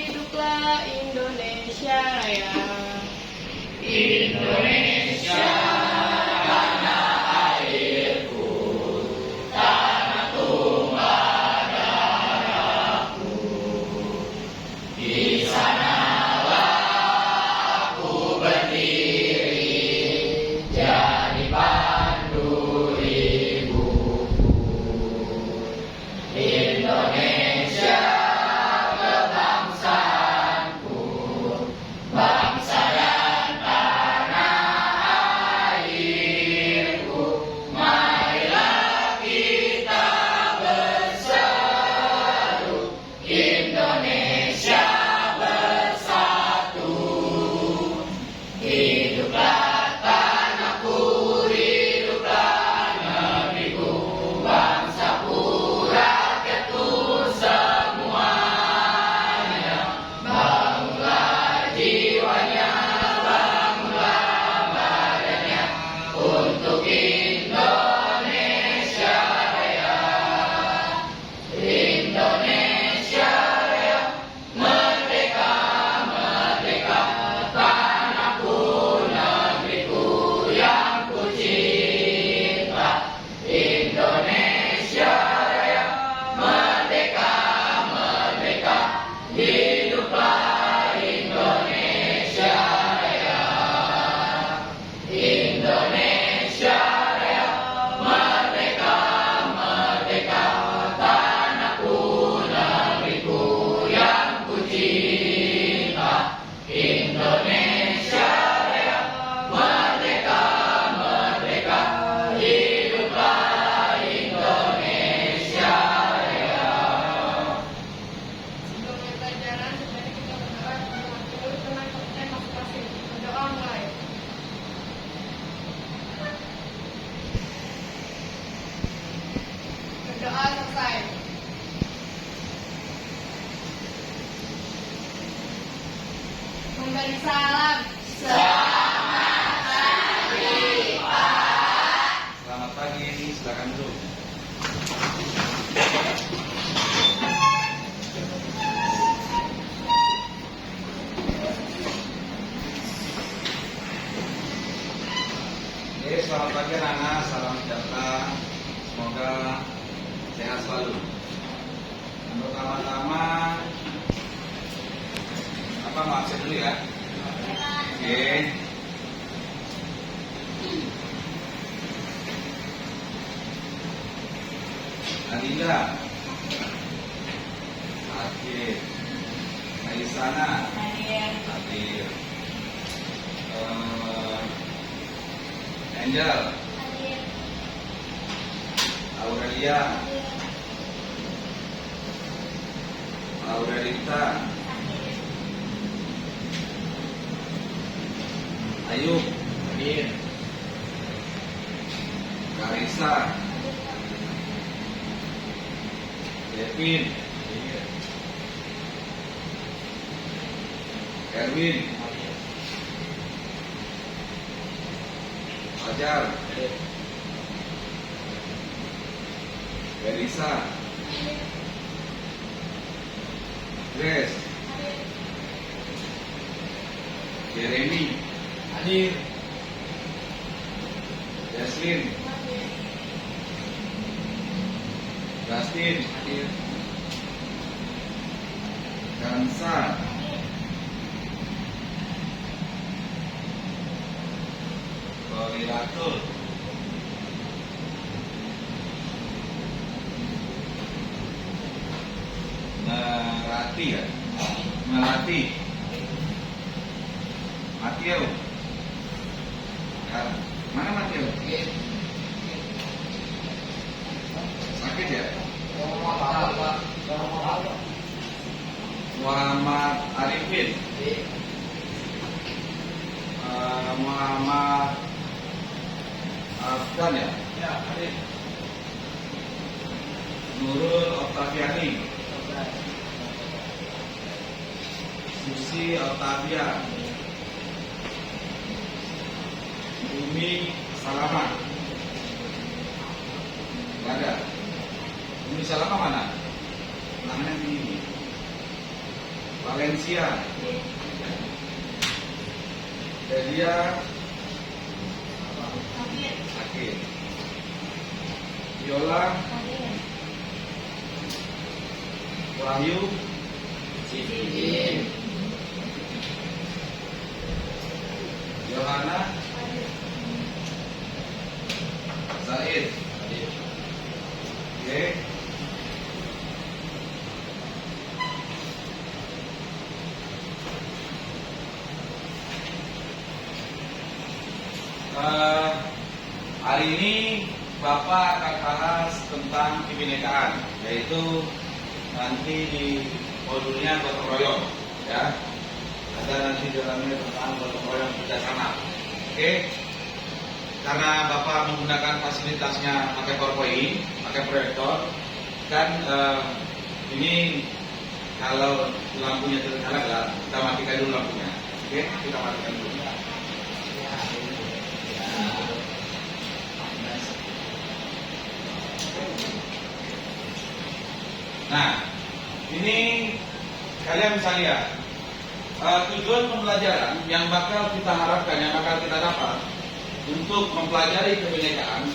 Hiduplah Indonesia Raya. Indonesia tanah airku, tanah tumpah darahku. Di sanalah aku berdiri, jadi pandu ibuku. Indonesia kebangsaanku, bangsa dan tanah airku. Marilah kita berseru, Indonesia bersatu. Hiduplah tanahku, hiduplah negeriku, bangsaku, rakyatku semuanya. Bangunlah jiwanya, bangunlah badannya, untuk Indonesia Raya. Indonesia Raya, merdeka, merdeka, tanahku, negeriku yang ku cinta. Indonesia Raya, merdeka, merdeka, hiduplah Indonesia Raya. Indonesia Raya, merdeka, merdeka, tanahku, negeriku yang ku cinta. Indonesia Raya, merdeka, merdeka, hiduplah Indonesia Raya. Sebelum mulai pelajaran, sebaiknya kita berdoa dulu tentang konten masing-masing. Berdoa mulai. Berdoa selesai. Memberi salam. Selamat pagi, silakan duduk. Oke, selamat pagi anak-anak, salam sejahtera. Semoga sehat selalu. Untuk pertama-tama, mau absen dulu ya? Oke. Adinda, hadir. Aisana, hadir. Angel, Aurelia, Aurelita, Ayub, hadir. Karisa, Kevin, Erwin, Fajar, Berisa, Grace, Jeremy, hadir. Yasin, Justin, hadir. Kansa, Kolilatul, Melati ya, Melati, Mateo, ya. Mana Mateo? Sakit ya? Muhammad Arifin, Muhammad Afgan ya? Ya, Arif. Nurul Octaviani, Susi Octavia, Umi Salama, nggak ada. Umi Salama mana? Tangannya ini. Valencia, Delia, Akhil, Viola, Wahyu, Sidin, Yohana, Said. Oke. Hari ini Bapak akan bahas tentang kebinekaan, yaitu nanti di modulnya gotong royong, ya. Ada nanti dalamnya tentang gotong royong kerjasama. Oke. Karena Bapak menggunakan fasilitasnya pakai PowerPoint, pakai proyektor, kan ini kalau lampunya ternyala, kita matikan dulu lampunya. Oke, kita matikan dulu. Nah, ini kalian bisa lihat tujuan pembelajaran yang bakal kita harapkan, yang bakal kita dapat untuk mempelajari kebinekaan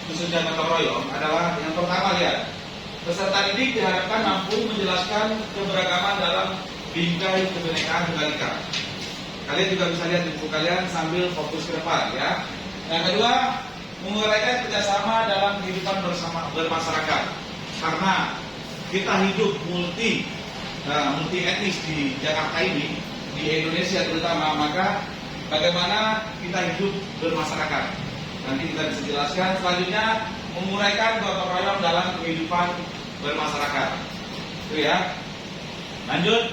khususnya gotong royong adalah yang pertama, lihat, peserta didik diharapkan mampu menjelaskan keberagaman dalam bingkai kebinekaan tunggal ika. Kalian juga bisa lihat di buku kalian sambil fokus ke depan, ya. Yang kedua, menguraikan kerjasama dalam kehidupan bermasyarakat, karena kita hidup multi etnis di Jakarta ini, di Indonesia terutama, maka bagaimana kita hidup bermasyarakat. Nanti kita bisa jelaskan. Selanjutnya, menguraikan gotong royong dalam kehidupan bermasyarakat. Itu ya. Lanjut.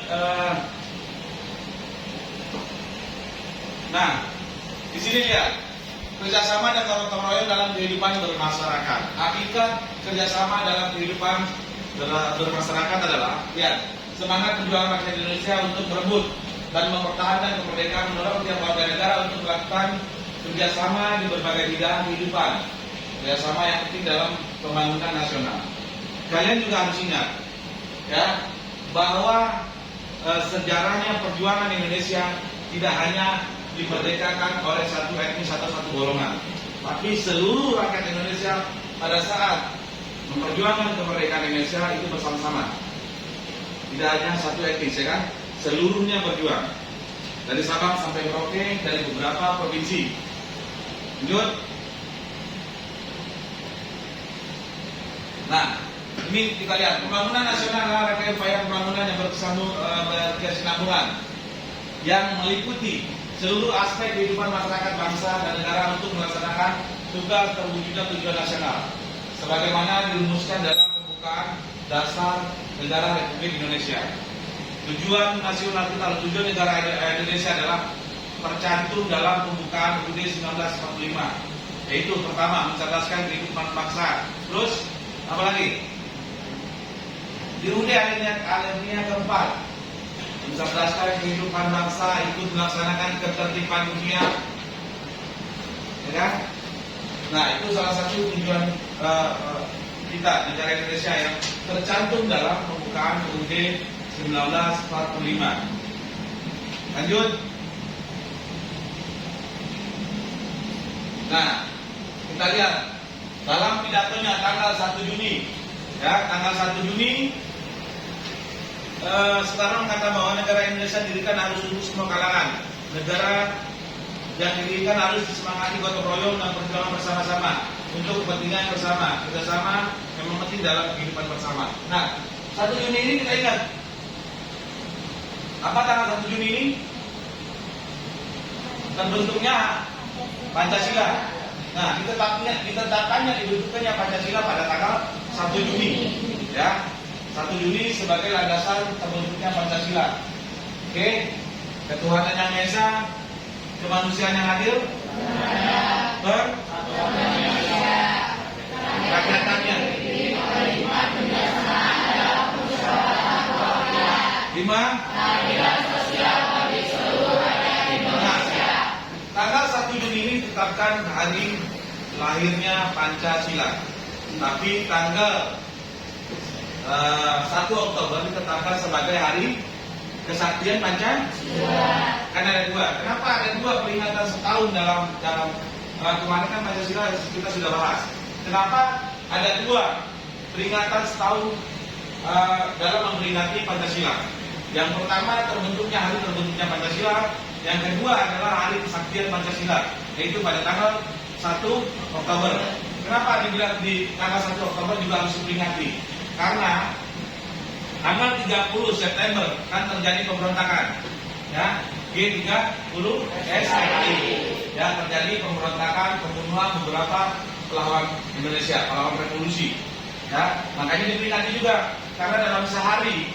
Nah, di sini lihat kerjasama dan gotong royong dalam kehidupan bermasyarakat. Hakikat kerjasama dalam kehidupan bermasyarakat adalah, lihat, semangat perjuangan rakyat Indonesia untuk berebut dan mempertahankan kemerdekaan, mendorong tiap warga negara untuk melakukan kerjasama di berbagai bidang kehidupan, kerjasama yang penting dalam pembangunan nasional. Kalian juga harus ingat, ya, bahwa sejarahnya perjuangan Indonesia tidak hanya dimerdekakan oleh satu etnis atau satu golongan, tapi seluruh rakyat Indonesia pada saat memperjuangkan kemerdekaan Indonesia itu bersama-sama. Tidak hanya satu etnis, ya kan? Seluruhnya berjuang. Dari Sabang sampai Merauke, dari beberapa provinsi. Lanjut. Nah, ini kita lihat pembangunan nasional adalah rangkaian upaya pembangunan yang berkesinambungan yang meliputi seluruh aspek kehidupan masyarakat, bangsa, dan negara untuk melaksanakan tugas terwujudnya tujuan nasional sebagaimana dirumuskan dalam pembukaan dasar negara Republik Indonesia. Tujuan nasional kita, tujuan negara Indonesia adalah tercantum dalam pembukaan UUD 1945, yaitu pertama, mencerdaskan kehidupan bangsa. Terus apa lagi? Di UUD alinea keempat, mencerdaskan kehidupan bangsa, ikut melaksanakan ketertiban dunia, ya kan? Nah, itu salah satu tujuan kita, negara Indonesia, yang tercantum dalam pembukaan UUD 1945. Lanjut. Nah, kita lihat dalam pidatonya tanggal 1 Juni, ya, tanggal 1 Juni Soekarno kata bahwa negara Indonesia didirikan harus untuk semua kalangan. Negara yang didirikan harus disemangati gotong royong dan perjuangan bersama-sama untuk kepentingan bersama, kerjasama memang penting dalam kehidupan bersama. Nah, 1 Juni ini kita ingat apa tanggal 1 Juni ini? Terbentuknya Pancasila. Nah, ditetapkannya dibentukkannya Pancasila pada tanggal 1 Juni, ya. 1 Juni sebagai landasan terbentuknya Pancasila. Oke, ketuhanan yang Maha Esa, kemanusiaan yang adil, rakyatnya. 5. Tanggal 1 Juni ini ditetapkan hari lahirnya Pancasila. Tapi tanggal 1 Oktober ditetapkan sebagai hari kesaktian Pancasila. Karena ada dua. Kenapa ada dua peringatan setahun dalam kemarin kan Pancasila kita sudah bahas. Kenapa ada dua peringatan setahun dalam memperingati Pancasila? Yang pertama terbentuknya hari terbentuknya Pancasila. Yang kedua adalah hari kesaktian Pancasila, yaitu pada tanggal 1 Oktober. Kenapa dibilang di tanggal 1 Oktober juga harus diperingati? Karena tanggal 30 September kan terjadi pemberontakan, ya, G30 SPKI, ya, terjadi pemberontakan, pembunuhan beberapa pahlawan Indonesia, pahlawan revolusi, ya, makanya diperingati juga karena dalam sehari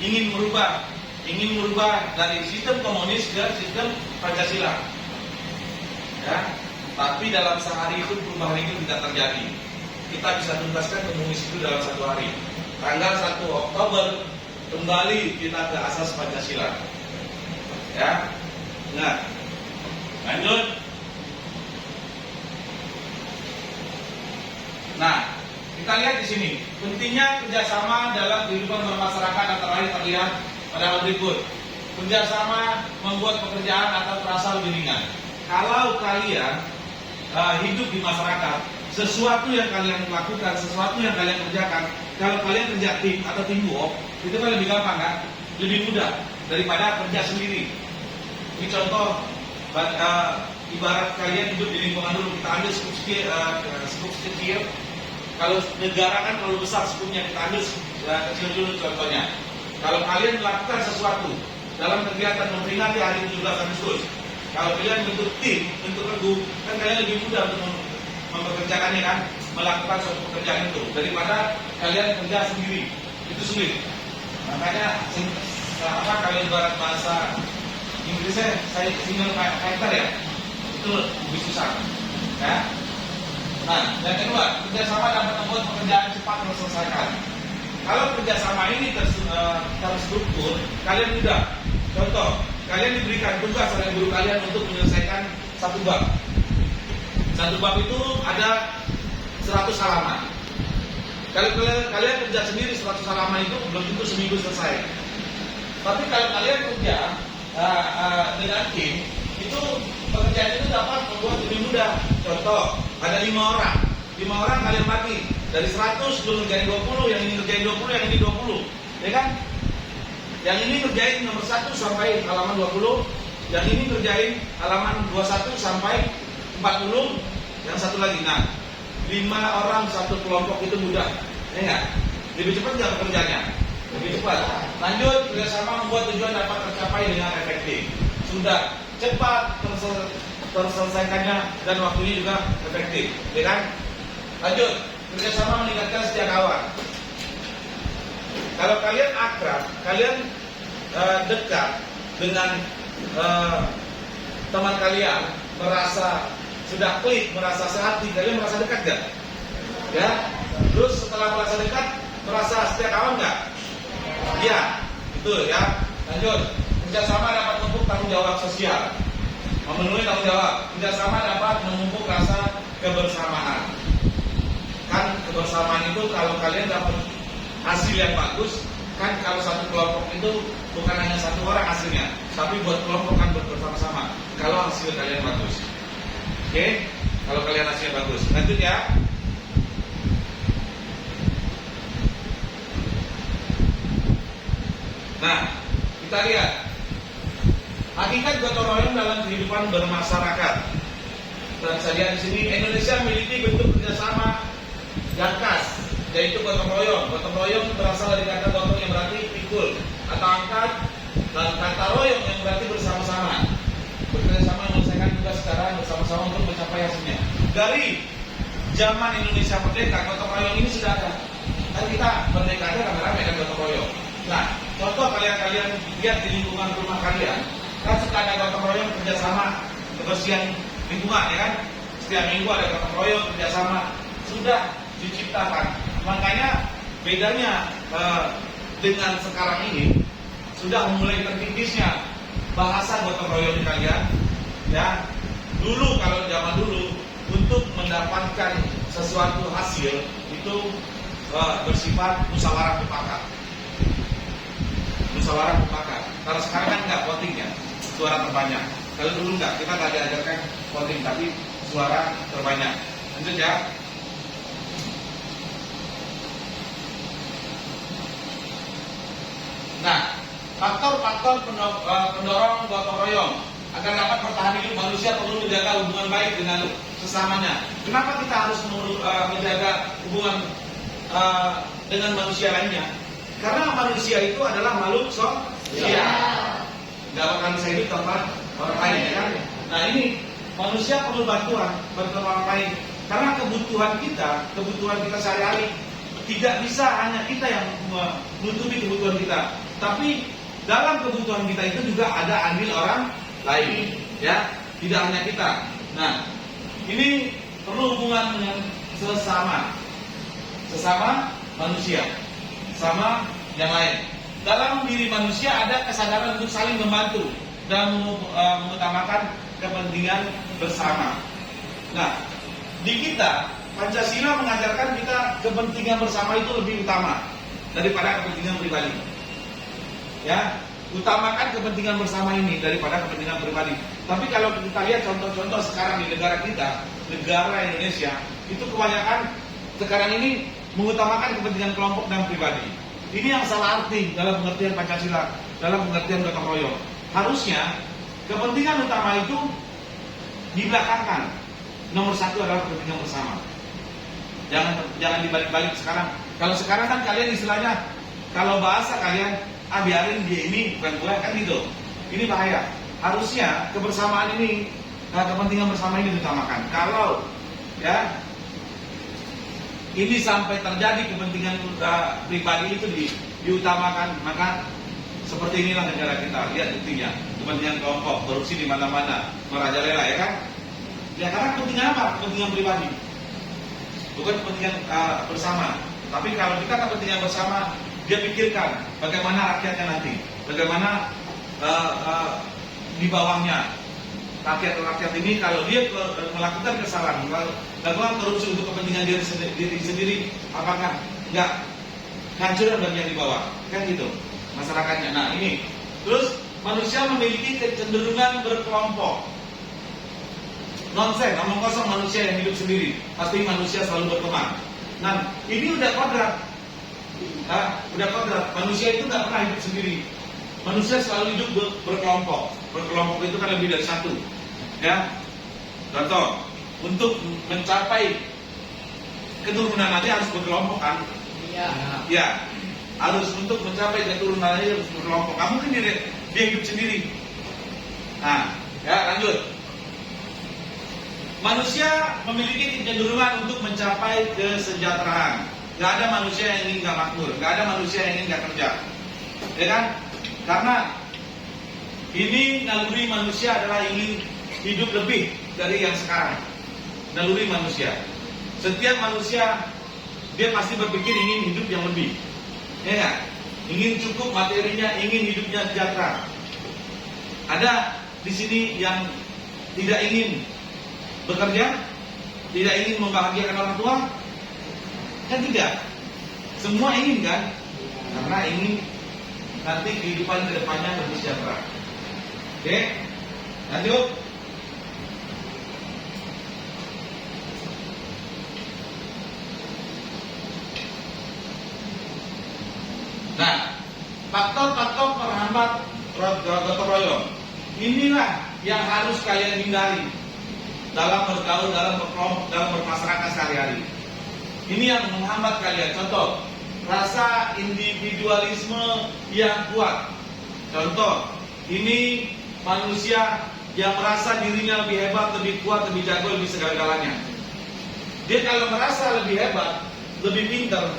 ingin merubah dari sistem komunis ke sistem Pancasila, ya, tapi dalam sehari itu perubahan itu tidak terjadi. Kita bisa tuntaskan komunis itu dalam satu hari. Tanggal 1 Oktober kembali kita ke asas Pancasila. Ya. Nah, lanjut. Nah, kita lihat di sini pentingnya kerjasama dalam kehidupan bermasyarakat antara lain terlihat pada hal berikut. Kerjasama membuat pekerjaan akan terasa lebih ringan. Kalau kalian hidup di masyarakat, sesuatu yang kalian lakukan, sesuatu yang kalian kerjakan, kalau kalian kerja tim atau teamwork, itu kan lebih gampang kan? Lebih mudah daripada kerja sendiri. Ini contoh, ibarat kalian hidup di lingkungan dulu, kita ambil skup kecil. Kalau negara kan terlalu besar skupnya, kita ambil kecil dulu contohnya. Kalau kalian melakukan sesuatu dalam kegiatan memperingati hari 17 Agustus, kalau kalian bentuk tim, bentuk regu, kan kalian lebih mudah untuk mempekerjakannya kan, melakukan suatu pekerjaan itu daripada kalian kerja sendiri, itu sulit. Makanya kalau ibarat bahasa Inggrisnya saya single factor ya, itu lebih susah, ya. Nah, yang kedua, kerjasama dapat membuat pekerjaan cepat terselesaikan. Kalau kerjasama ini terstruktur, kalian mudah. Contoh, kalian diberikan tugas oleh guru kalian untuk menyelesaikan satu bab. Satu bab itu ada 100 halaman. Kalau kalian kerja sendiri 100 halaman itu belum tentu seminggu selesai. Tapi kalau kalian kerja dengan tim, itu pekerjaan itu dapat membuat lebih mudah. Contoh, ada 5 orang. 5 orang kalian bagi. Dari 100 lu ngerjain 20, yang ini ngerjain 20, yang ini 20. Ya kan? Yang ini ngerjain nomor 1 sampai halaman 20, yang ini ngerjain halaman 21 sampai 40, yang satu lagi. Nah, 5 orang satu kelompok itu mudah. Ya enggak? Lebih cepat nggak pekerjaannya? Lebih cepat. Lanjut, kerjasama membuat tujuan dapat tercapai dengan efektif. Sudah cepat terselesaikannya dan waktunya juga efektif. Ya kan? Lanjut, kerjasama meningkatkan setiap kawan. Kalau kalian akrab, kalian dekat dengan teman kalian, merasa sudah klik, merasa sehati, kalian merasa dekat gak? Ya. Terus setelah merasa dekat, merasa setia kawan gak? Iya, betul ya. Lanjut, kerjasama dapat memupuk tanggung jawab sosial, memenuhi tanggung jawab. Kerjasama dapat memupuk rasa kebersamaan. Kan kebersamaan itu kalau kalian dapat hasil yang bagus, kan kalau satu kelompok itu bukan hanya satu orang hasilnya, tapi buat kelompok kan bersama-sama. Kalau hasil kalian bagus, oke? Kalau kalian hasilnya bagus, lanjut ya. Nah, kita lihat hakikat gotong royong dalam kehidupan bermasyarakat. Dan saya lihat di sini Indonesia memiliki bentuk kerjasama yang khas, yaitu gotong royong. Gotong royong berasal dari kata gotong yang berarti pikul atau angkat, dan kata royong yang berarti bersama-sama. Bekerjasama menyelesaikan tugas secara bersama-sama untuk mencapai hasilnya. Dari zaman Indonesia merdeka, gotong royong ini sudah ada. Dan kita merdeka aja rame-rame kan gotong royong. Nah, contoh kalian lihat di lingkungan rumah kalian, kan suka ada gotong royong kerjasama kebersihan lingkungan, ya kan? Setiap minggu ada gotong royong kerjasama, sudah diciptakan. Makanya bedanya dengan sekarang ini sudah mulai tertipisnya bahasa gotong royong kalian. Ya, dulu kalau zaman dulu untuk mendapatkan sesuatu hasil itu bersifat musyawarah mufakat. musyawarah mufakat. Kalau sekarang kan nggak voting ya, suara terbanyak. Kalau dulu nggak, kita nggak diajarkan voting, tapi suara terbanyak. Lanjut ya. Nah, faktor-faktor pendorong gotong royong agar dapat bertahan hidup, manusia perlu menjaga hubungan baik dengan sesamanya. Kenapa kita harus menjaga hubungan dengan manusia lainnya? Karena manusia itu adalah makhluk sosial. Gak bakal bisa hidup tanpa orang lain, ya kan? Nah ini manusia perlu bantuan orang lain. Karena kebutuhan kita sehari-hari tidak bisa hanya kita yang menutupi kebutuhan kita, tapi dalam kebutuhan kita itu juga ada andil orang lain, ya, tidak hanya kita. Nah, ini perlu hubungan dengan sesama manusia, sama yang lain. Dalam diri manusia ada kesadaran untuk saling membantu dan mengutamakan kepentingan bersama. Nah, di kita Pancasila mengajarkan kita kepentingan bersama itu lebih utama daripada kepentingan pribadi. Ya, utamakan kepentingan bersama ini daripada kepentingan pribadi. Tapi kalau kita lihat contoh-contoh sekarang di negara kita, negara Indonesia, itu kebanyakan sekarang ini mengutamakan kepentingan kelompok dan pribadi. Ini yang salah arti dalam pengertian Pancasila, dalam pengertian gotong royong. Harusnya kepentingan utama itu dibelakangkan. Nomor satu adalah kepentingan bersama. Jangan dibalik-balik sekarang. Kalau sekarang kan kalian istilahnya, kalau bahasa kalian, biarin dia ini bukan gue, kan gitu. Ini bahaya. Harusnya kebersamaan ini, kepentingan bersama ini diutamakan. Kalau ya ini sampai terjadi kepentingan pribadi itu diutamakan, maka seperti inilah negara kita. Lihat buktinya, kepentingan kelompok, korupsi di mana-mana, merajalela, ya kan? Ya karena kepentingan apa? Kepentingan pribadi, bukan kepentingan bersama. Tapi kalau kita kepentingan bersama, dia pikirkan bagaimana rakyatnya nanti, bagaimana di bawahnya rakyat ini kalau dia melakukan kesalahan, melakukan korupsi untuk kepentingan diri sendiri, apakah nggak hancur bagian di bawah? Kan gitu masyarakatnya. Nah ini terus manusia memiliki kecenderungan berkelompok. Nonsen, omong kosong manusia yang hidup sendiri. Pasti manusia selalu berteman. Nah, ini udah kodrat. Manusia itu nggak pernah hidup sendiri. Manusia selalu hidup berkelompok. Berkelompok itu kan lebih dari satu. Ya, contoh, untuk mencapai keturunan nanti harus berkelompok kan? Iya. Ya, harus untuk mencapai keturunan nanti harus berkelompok. Kamu kan dia hidup sendiri. Nah, ya lanjut. Manusia memiliki kecenderungan untuk mencapai kesejahteraan. Gak ada manusia yang ingin gak makmur, gak ada manusia yang ingin gak kerja, ya kan? Karena ini naluri manusia adalah ingin hidup lebih dari yang sekarang. Naluri manusia. Setiap manusia dia pasti berpikir ingin hidup yang lebih, ya kan? Ingin cukup materinya, ingin hidupnya sejahtera. Ada di sini yang tidak ingin bekerja, tidak ingin membahagiakan orang tua? Kan tidak. Semua ingin kan? Karena ingin nanti kehidupan kedepannya lebih sejahtera. Oke, lanjut. Nah, faktor-faktor penghambat gotong royong inilah yang harus kalian hindari dalam bergaul, dalam berkelompok, dalam bermasyarakat sehari-hari. Ini yang menghambat kalian. Contoh, rasa individualisme yang kuat. Contoh, ini manusia yang merasa dirinya lebih hebat, lebih kuat, lebih jago, lebih segala-galanya. Dia kalau merasa lebih hebat, lebih pintar,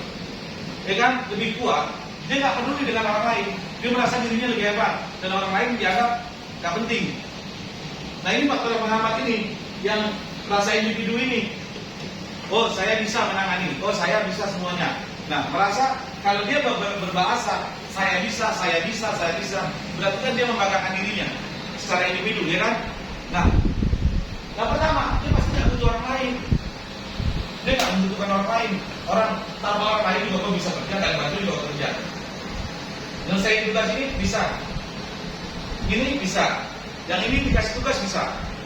ya kan, lebih kuat, dia nggak peduli dengan orang lain. Dia merasa dirinya lebih hebat dan orang lain dianggap nggak penting. Nah ini faktor yang menghambat ini, yang rasa individu ini. Oh saya bisa menangani, oh saya bisa semuanya. Nah merasa kalau dia berbahasa saya bisa, berarti kan dia membanggakan dirinya secara individu, ya kan? Nah, yang pertama dia pasti nggak butuh orang lain. Dia nggak membutuhkan orang lain. Orang tanpa orang lain juga kok bisa kerja, nggak bantu juga kerja. Yang Menyelesaikan tugas ini bisa. Ini bisa. Yang ini dikasih tugas bisa.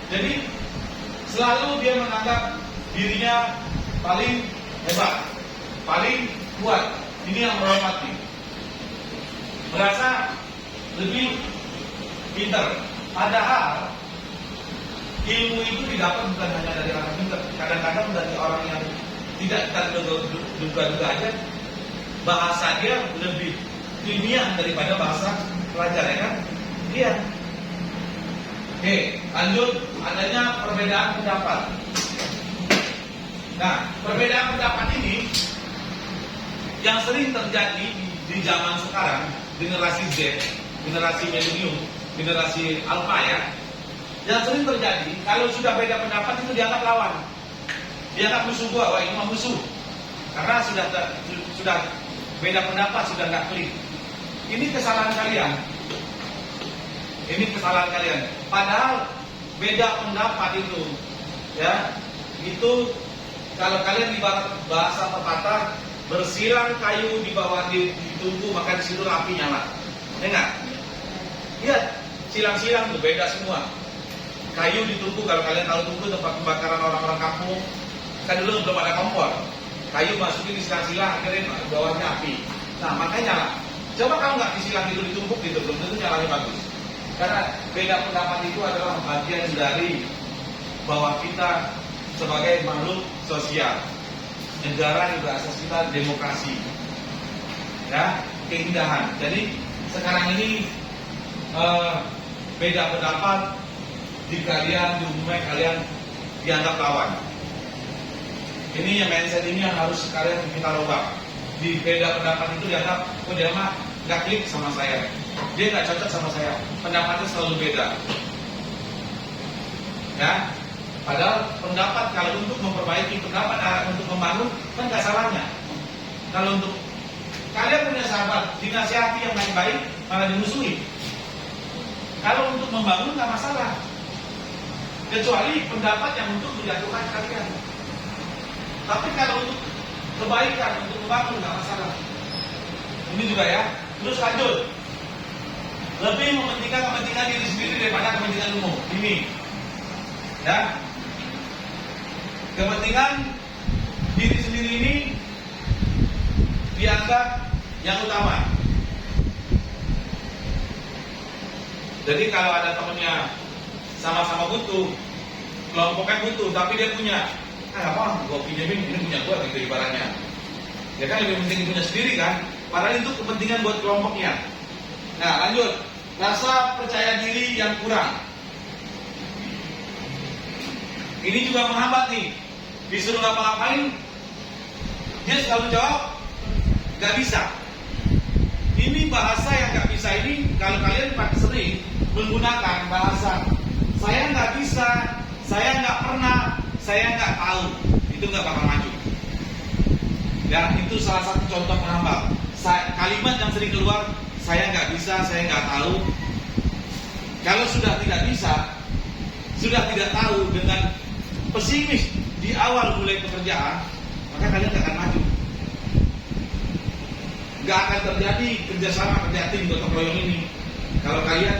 Jadi selalu dia menganggap dirinya paling hebat, paling kuat. Ini yang menghormati. Merasa lebih pintar. Padahal ilmu itu didapat bukan hanya dari orang pintar. Kadang-kadang dari orang yang tidak kita duga-duga aja, bahasa dia lebih ilmiah daripada bahasa pelajar, ya kan? Iya. Oke, lanjut. Adanya perbedaan pendapat. Nah, perbedaan pendapat ini yang sering terjadi di zaman sekarang, generasi Z, generasi milenium, generasi alpha ya. Yang sering terjadi, kalau sudah beda pendapat itu dianggap lawan. Dianggap musuh gua, wah ini mah musuh. Karena sudah beda pendapat, sudah nggak klik. Ini kesalahan kalian. Ini kesalahan kalian. Padahal beda pendapat itu, ya, itu kalau kalian ibarat bahasa pepatah, bersilang kayu di bawah ditunggu maka di situ api nyala. Enggak? Lihat, silang-silang tuh beda semua. Kayu ditunggu, kalau kalian tahu tunggu tempat pembakaran orang-orang kampung, kan dulu belum ada kompor. Kayu masukin di silang-silang, akhirnya bawahnya api. Nah, makanya nyala. Coba kalau nggak disilang itu ditumpuk gitu, belum tentu nyalanya bagus. Karena beda pendapat itu adalah bagian dari bahwa kita sebagai makhluk sosial. Negara juga asas kita demokrasi, ya, keindahan. Jadi sekarang ini beda pendapat di kalian, di umumnya kalian dianggap lawan. Ini yang mindset ini yang harus kalian kita rubah. Di beda pendapat itu dianggap, oh dia mah nggak klik sama saya, dia nggak cocok sama saya, pendapatnya selalu beda. Ya, padahal pendapat kalau untuk memperbaiki pendapat, untuk membangun kan nggak salahnya. Kalau untuk kalian punya sahabat dinasihati yang baik-baik malah dimusuhi. Kalau untuk membangun nggak masalah, kecuali pendapat yang untuk menjatuhkan kalian. Tapi kalau untuk kebaikan, untuk membangun nggak masalah. Ini juga ya. Terus lanjut. Lebih mementingkan kepentingan diri sendiri daripada kepentingan umum. Ini, ya. Kepentingan diri sendiri ini dianggap yang utama. Jadi kalau ada temennya sama-sama butuh, kelompoknya butuh, tapi dia punya, apa? Gue pinjemin, ini punya gue, gitu ibaratnya. Ya kan lebih penting punya sendiri kan? Padahal itu kepentingan buat kelompoknya. Nah, lanjut. Rasa percaya diri yang kurang. Ini juga menghambat nih. Disuruh ngapa-ngapain, dia selalu jawab gak bisa. Ini bahasa yang gak bisa ini, kalau kalian pakai sering menggunakan bahasa saya gak bisa, saya gak pernah, saya gak tahu, itu gak bakal maju. Ya, itu salah satu contoh penghambat. Kalimat yang sering keluar, saya nggak bisa, saya nggak tahu. Kalau sudah tidak bisa, sudah tidak tahu, dengan pesimis di awal mulai pekerjaan, maka kalian nggak akan maju. Nggak akan terjadi kerjasama, kerja tim, gotong royong ini. Kalau kalian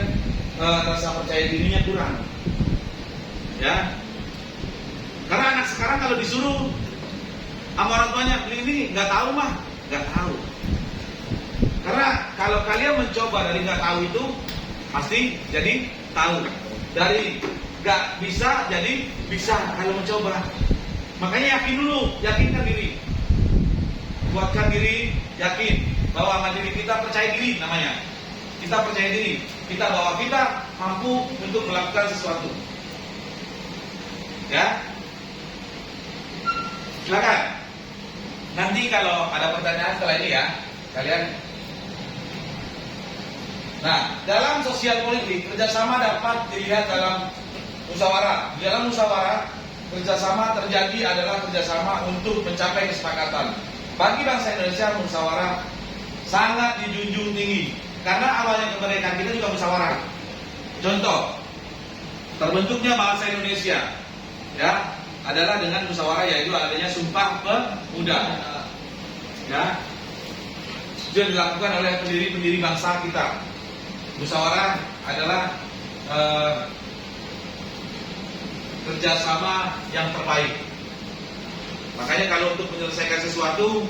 rasa percaya dirinya kurang, ya. Karena anak sekarang kalau disuruh sama orang tuanya beli ini, nggak tahu mah, nggak tahu. Karena kalau kalian mencoba dari nggak tahu itu pasti jadi tahu. Dari nggak bisa jadi bisa kalau mencoba. Makanya yakin dulu, yakinkan diri, buatkan diri yakin bahwa sama diri kita, percaya diri namanya. Kita percaya diri, kita bahwa kita mampu untuk melakukan sesuatu. Ya, silakan. Nanti kalau ada pertanyaan setelah ini ya, kalian. Nah, dalam sosial politik, kerjasama dapat dilihat dalam musyawarah. Di dalam musyawarah, kerjasama terjadi adalah kerjasama untuk mencapai kesepakatan. Bagi bangsa Indonesia, musyawarah sangat dijunjung tinggi. Karena awalnya kemerdekaan kita juga musyawarah. Contoh, terbentuknya bangsa Indonesia, ya, adalah dengan musyawarah, yaitu adanya Sumpah Pemuda. Ya. sudah dilakukan oleh pendiri-pendiri bangsa kita. Musyawarah adalah kerjasama yang terbaik. Makanya kalau untuk menyelesaikan sesuatu,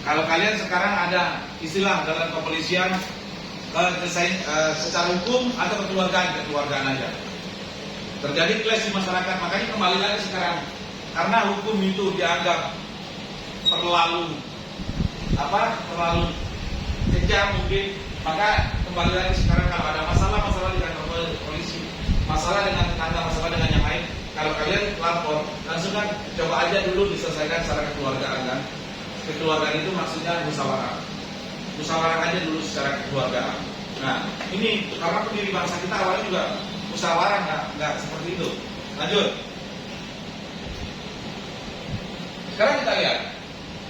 kalau kalian sekarang ada istilah dalam kepolisian secara hukum atau kekeluargaan aja. Terjadi clash di masyarakat, makanya kembali lagi sekarang karena hukum itu dianggap terlalu kejam mungkin, maka kembali lagi sekarang kalau ada masalah di kantor polisi, masalah dengan tetangga, masalah dengan yang lain, kalau kalian lapor langsung kan coba aja dulu diselesaikan secara kekeluargaan kan. Kekeluargaan itu maksudnya musyawarah aja dulu secara kekeluargaan. Nah ini karena pendiri bangsa kita awalnya juga musyawarah, nggak seperti itu. Lanjut. Sekarang kita lihat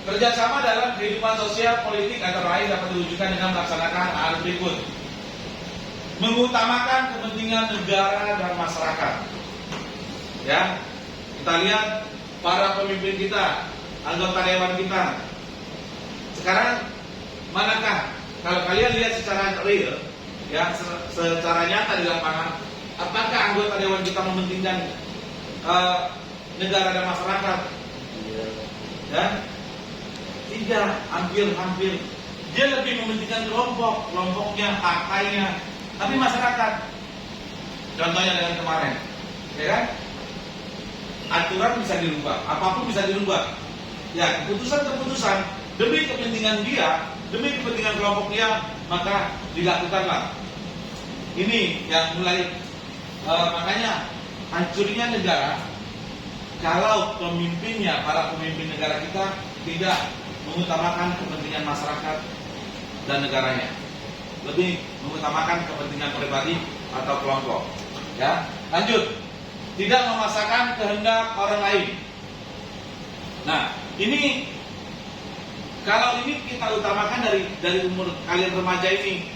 kerjasama dalam kehidupan sosial politik antara lain dapat diwujudkan dengan melaksanakan hal berikut: mengutamakan kepentingan negara dan masyarakat. Ya, kita lihat para pemimpin kita, anggota dewan kita. Sekarang manakah kalau kalian lihat secara real, ya, secara nyata di lapangan, apakah anggota dewan kita mementingkan negara dan masyarakat? Ya, tidak, hampir. Dia lebih mementingkan kelompoknya, partainya, tapi masyarakat. Contohnya dengan kemarin, ya kan? Aturan bisa dirubah, apapun bisa dirubah. Ya, keputusan demi kepentingan dia, demi kepentingan kelompok dia, maka dilakukanlah. Ini yang mulai makanya hancurnya negara kalau pemimpinnya, para pemimpin negara kita tidak mengutamakan kepentingan masyarakat dan negaranya, lebih mengutamakan kepentingan pribadi atau kelompok. Ya, lanjut. Tidak memaksakan kehendak orang lain. Nah, ini kalau ini kita utamakan dari umur kalian remaja ini,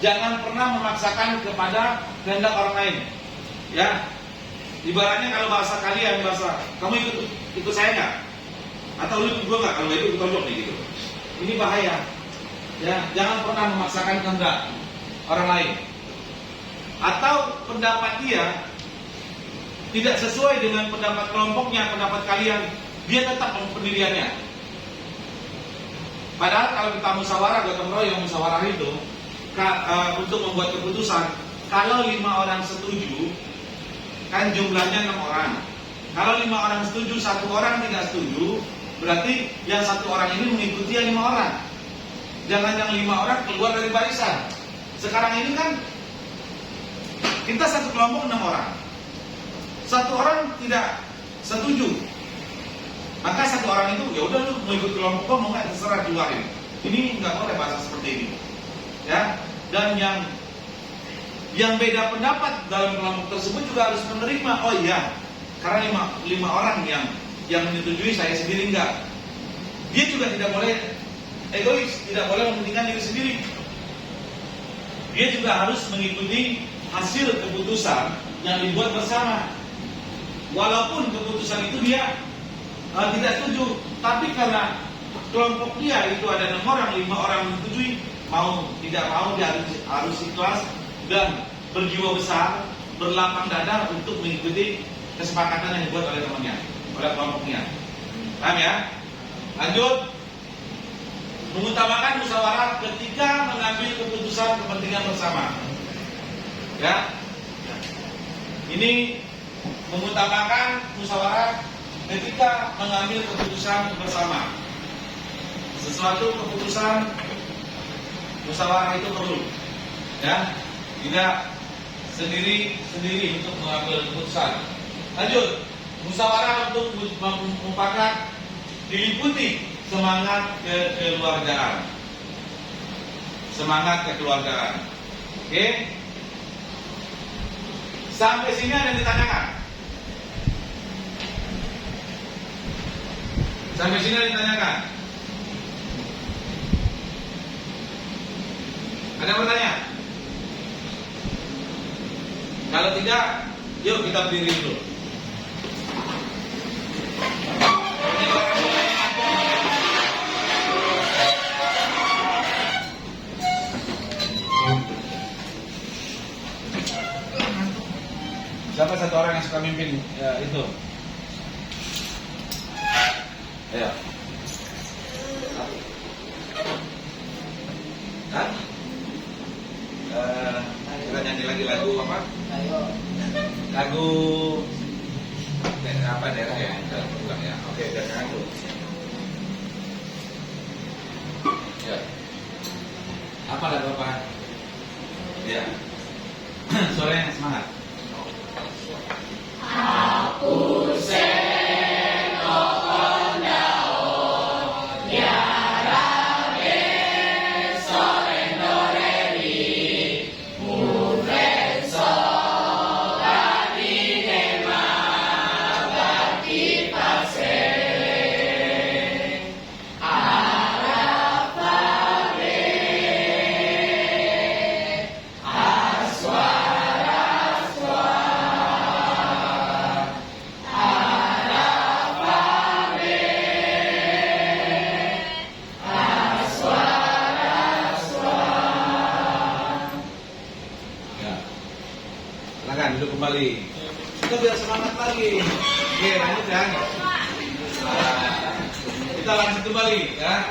jangan pernah memaksakan kepada kehendak orang lain. Ya, ibaratnya kalau bahasa kalian, kamu ikut saya nggak? Atau lu ikut gua nggak? Kalau nggak ikut tonjok nih gitu. Ini bahaya. Ya, jangan pernah memaksakan kehendak orang lain. Atau pendapat dia tidak sesuai dengan pendapat kelompoknya, pendapat kalian, dia tetap pendiriannya. Padahal kalau kita musyawarah, gotong royong musyawarah itu untuk membuat keputusan, kalau 5 orang setuju, kan jumlahnya 6 orang. Kalau 5 orang setuju, 1 orang tidak setuju, berarti yang 1 orang ini mengikuti yang 5 orang. Jangan yang 5 orang keluar dari barisan. Sekarang ini kan kita satu kelompok 6 orang. 1 orang tidak setuju, maka 1 orang itu ya udah lu mau ikut kelompok mau nggak terserah, keluarin. Ini nggak boleh bahasa seperti ini, ya. Dan yang beda pendapat dalam kelompok tersebut juga harus menerima. Oh iya, karena 5 orang yang menyetujui, saya sendiri enggak. Dia juga tidak boleh egois, tidak boleh mementingkan diri sendiri. Dia juga harus mengikuti hasil keputusan yang dibuat bersama. Walaupun keputusan itu dia tidak setuju, tapi karena kelompok dia itu ada 6 orang, 5 orang menyetujui, mau tidak mau dia harus ikhlas dan berjiwa besar, berlapang dada untuk mengikuti kesepakatan yang dibuat oleh temannya, oleh kelompoknya. Paham ya? Lanjut. Mengutamakan musyawarah ketika mengambil keputusan kepentingan bersama. Ya. Ini mengutamakan musyawarah ketika mengambil keputusan bersama. Sesuatu keputusan musyawarah itu perlu, ya, tidak sendiri untuk mengambil keputusan. Lanjut, musyawarah untuk mufakat diliputi semangat kekeluargaan. Oke? Sampai sini ada yang ditanyakan? Sampai sini ada yang ditanyakan? Ada yang bertanya? Kalau tidak, yuk kita berdiri dulu. Siapa satu orang yang suka mimpin ya, itu? Ayo. Hah? Kita nyanyi lagi lagu apa? Lagu apa daerah ya? Bukan ya. Oke, jangan dulu. Ya. Apa lagu apa? Ya. Suaranya semangat. Aku silakan duduk kembali. Kita biar semangat lagi. Oke, lanjut ya. Kita lanjut kembali ya.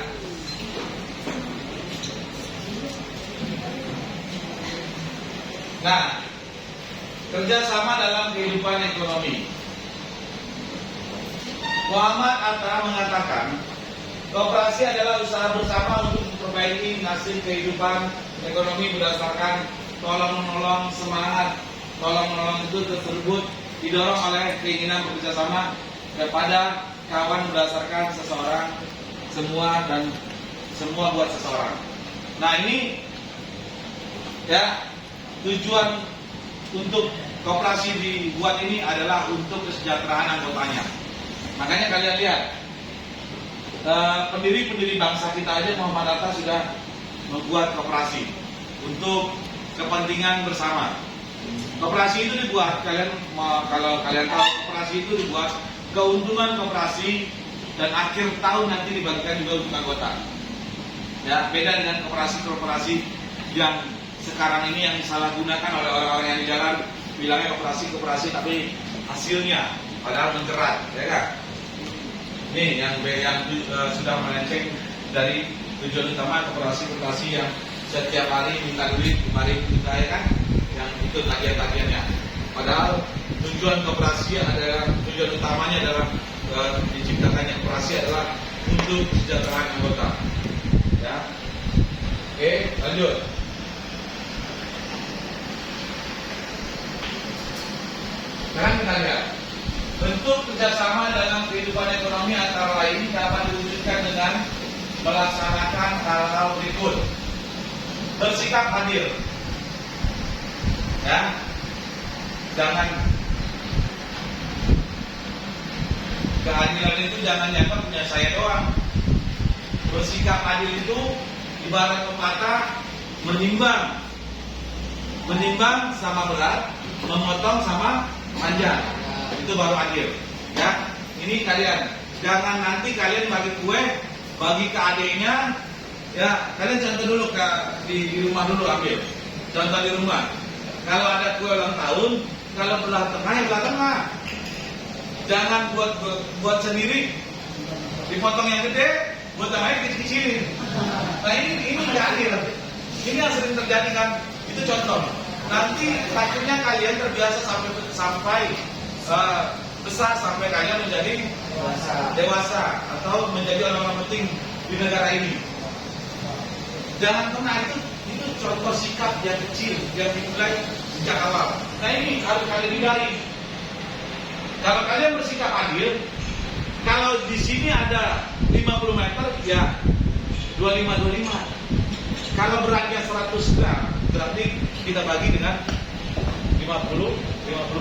Nah, kerjasama dalam kehidupan ekonomi. Muhammad Atta mengatakan, koperasi adalah usaha bersama untuk memperbaiki nasib kehidupan ekonomi berdasarkan tolong-menolong semangat. Tolong-menolong itu tersebut didorong oleh keinginan bekerjasama kepada kawan berdasarkan seseorang, semua dan semua buat seseorang. Nah ini ya tujuan untuk koperasi dibuat ini adalah untuk kesejahteraan anggotanya. Makanya kalian lihat pendiri-pendiri bangsa kita aja Muhammad Atta sudah membuat koperasi untuk kepentingan bersama. Koperasi itu dibuat, kalau kalian tahu koperasi itu dibuat keuntungan koperasi dan akhir tahun nanti dibagikan juga untuk anggota. Ya, beda dengan koperasi yang sekarang ini yang disalahgunakan oleh orang-orang yang di jalan bilangnya koperasi tapi hasilnya padahal menjerat, ya kan? Ini yang sudah melenceng dari tujuan utama koperasi yang setiap hari minta duit, kemarin minta, ya kan? Yang itu tagihan-tagihannya. Padahal tujuan koperasi adalah, tujuan utamanya adalah diciptakannya koperasi adalah untuk kesejahteraan anggota. Ya, oke, lanjut. Sekarang kita lihat bentuk kerjasama dalam kehidupan ekonomi antara lain dapat diwujudkan dengan melaksanakan hal-hal berikut: bersikap adil. Ya, jangan keadilan itu jangan nyangka punya saya doang. Bersikap adil itu ibarat pepatah menimbang sama berat, memotong sama panjang. Itu baru adil. Ya, ini kalian jangan nanti kalian bagi kue, bagi ke adiknya. Ya, kalian contoh dulu di rumah dulu ambil. Contoh di rumah. Kalau ada kue ulang tahun, kalau belah tengah ya belah tengah. Jangan buat sendiri, dipotong yang gede, buat tengahnya dikecil-kecilin. Nah ini nggak adil. Ini yang sering terjadi kan. Itu contoh. Nanti takutnya kalian terbiasa sampai besar sampai kalian menjadi dewasa atau menjadi orang-orang penting di negara ini. Jangan pernah itu contoh sikap yang kecil yang dimulai sejak awal. Nah ini harus kalian hindari. Kalau kalian bersikap adil, kalau di sini ada 50 meter, ya 25. Kalau beratnya 100 gram, berarti kita bagi dengan 50